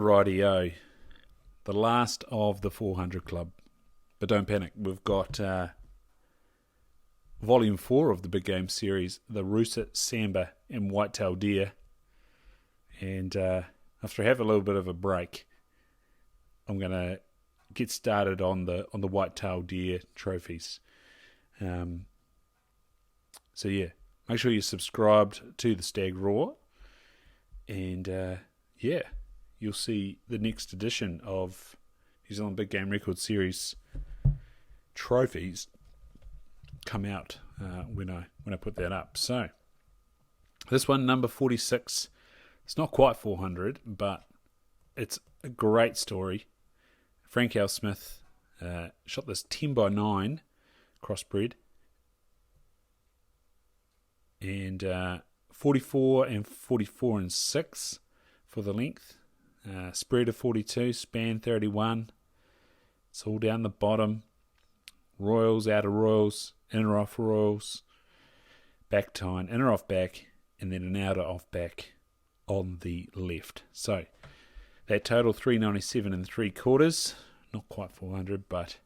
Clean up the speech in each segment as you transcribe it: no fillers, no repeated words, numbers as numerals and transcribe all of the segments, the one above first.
Rightio, the last of the 400 Club. But don't panic, we've got Volume 4 of the Big Game Series, the Russet, Samba and Whitetail Deer. And after I have a little bit of a break, I'm going to get started on the Whitetail Deer trophies. So yeah, make sure you're subscribed to the Stag Roar. And yeah, you'll see the next edition of New Zealand Big Game Record Series trophies come out when I put that up. So this one, number 46, it's not quite 400, but it's a great story. Frank L. Smith shot this 10x9 Crossbreed, and 44 and 44 and 6 for the length. Spread of 42, span 31. It's all down the bottom. Royals, outer royals, inner off royals, back tine, inner off back, and then an outer off back on the left. So that total 397 and 3/4. Not quite 400, but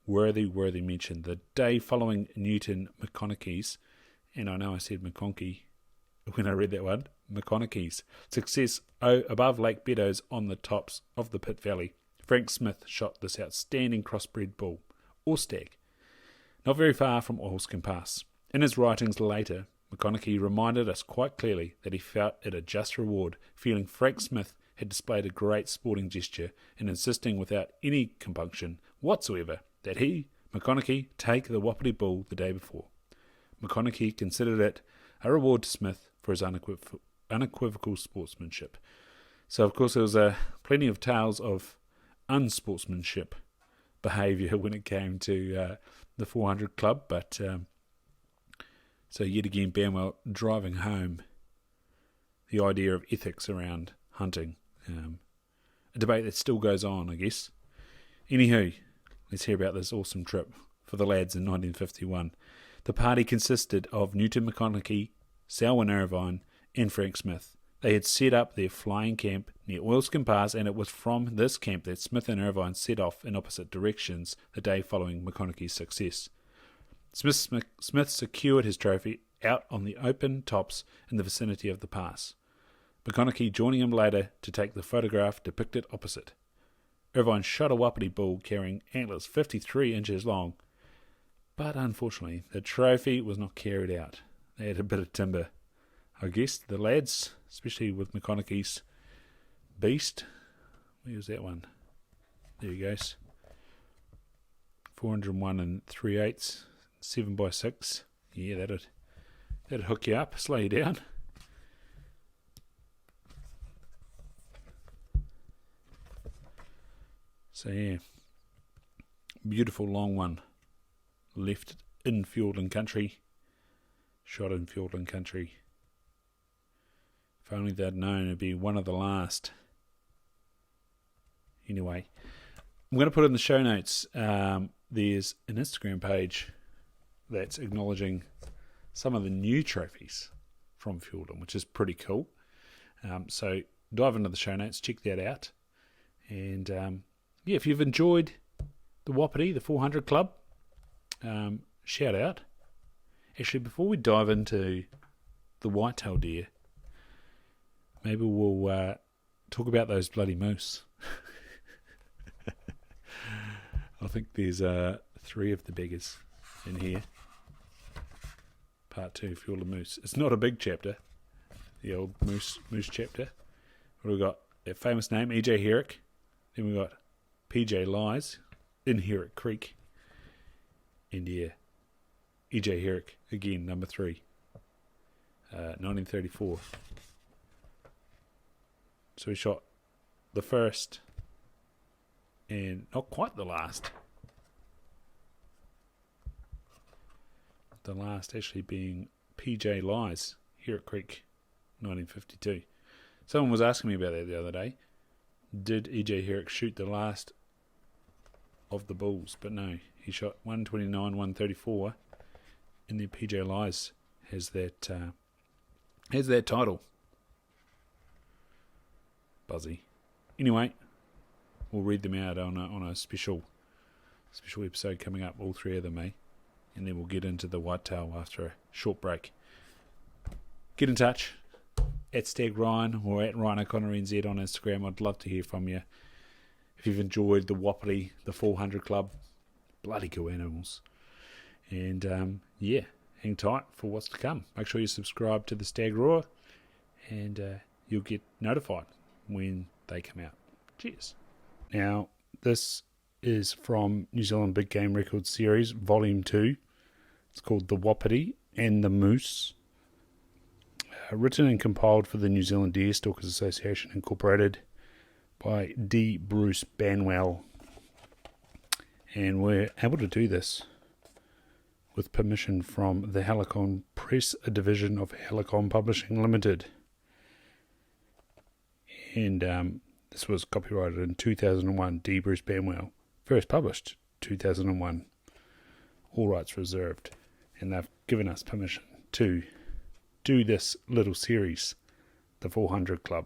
worthy mention. The day following Newton McConaughey's, and I know I said McConaughey when I read that one, McConaughey's success above Lake Beddoes on the tops of the Pitt Valley, Frank Smith shot this outstanding crossbred bull, or stag, not very far from Oilskin Pass. In his writings later, McConaughey reminded us quite clearly that he felt it a just reward, feeling Frank Smith had displayed a great sporting gesture in insisting without any compunction whatsoever that he, McConaughey, take the Wapiti bull the day before. McConaughey considered it a reward to Smith for his unequivocal sportsmanship. So, of course, there was plenty of tales of unsportsmanship behaviour when it came to the 400 Club, but so yet again, Banwell driving home the idea of ethics around hunting. A debate that still goes on, I guess. Anywho, let's hear about this awesome trip for the lads in 1951. The party consisted of Newton McConaughey, Selwyn Irvine, and Frank Smith. They had set up their flying camp near Oilskin Pass, and it was from this camp that Smith and Irvine set off in opposite directions the day following McConaughey's success. Smith secured his trophy out on the open tops in the vicinity of the pass, McConaughey joining him later to take the photograph depicted opposite. Irvine shot a Wapiti bull carrying antlers 53 inches long, but unfortunately the trophy was not carried out. They had a bit of timber. I guess the lads, especially with McConaughey's beast, where's that one? There he goes. 401 and 3/8, 7x6. Yeah, that'd hook you up, slow you down. So yeah, beautiful long one, left in Fiordland country, shot in Fiordland country. If only they'd known it'd be one of the last. Anyway, I'm going to put in the show notes, there's an Instagram page that's acknowledging some of the new trophies from Fiordland, which is pretty cool. So dive into the show notes, check that out. And yeah, if you've enjoyed the Wapiti, the 400 Club, shout out. Actually, before we dive into the whitetail deer, maybe we'll talk about those bloody moose. I think there's 3 of the beggars in here. Part 2, Fiordland Moose. It's not a big chapter, the old moose chapter. But we've got a famous name, E.J. Herrick. Then we've got P.J. Lies in Herrick Creek. And yeah, E.J. Herrick, again, number 3, 1934. So he shot the first and not quite the last. The last actually being P.J. Lies, Herrick Creek, 1952. Someone was asking me about that the other day. Did E.J. Herrick shoot the last of the bulls? But no, he shot 129, 134, and then P.J. Lies has that title. Buzzy. Anyway, we'll read them out on a special episode coming up, all three of them, and then we'll get into the whitetail after a short break. Get in touch at Stag Ryan or at Ryan O'Connor NZ on Instagram. I'd love to hear from you. If you've enjoyed the Wapiti, the 400 Club, bloody cool animals. And hang tight for what's to come. Make sure you subscribe to the Stag Roar, and you'll get notified when they come out. Cheers. Now, this is from New Zealand Big Game Records Series, Volume 2. It's called The Wapiti and the Moose. Written and compiled for the New Zealand Deer Stalkers Association, Incorporated, by D.Bruce Banwell. And we're able to do this with permission from the Halcyon Press, a division of Halcyon Publishing Limited. And this was copyrighted in 2001, D.Bruce Banwell. First published 2001. All rights reserved. And they've given us permission to do this little series, the 400 Club.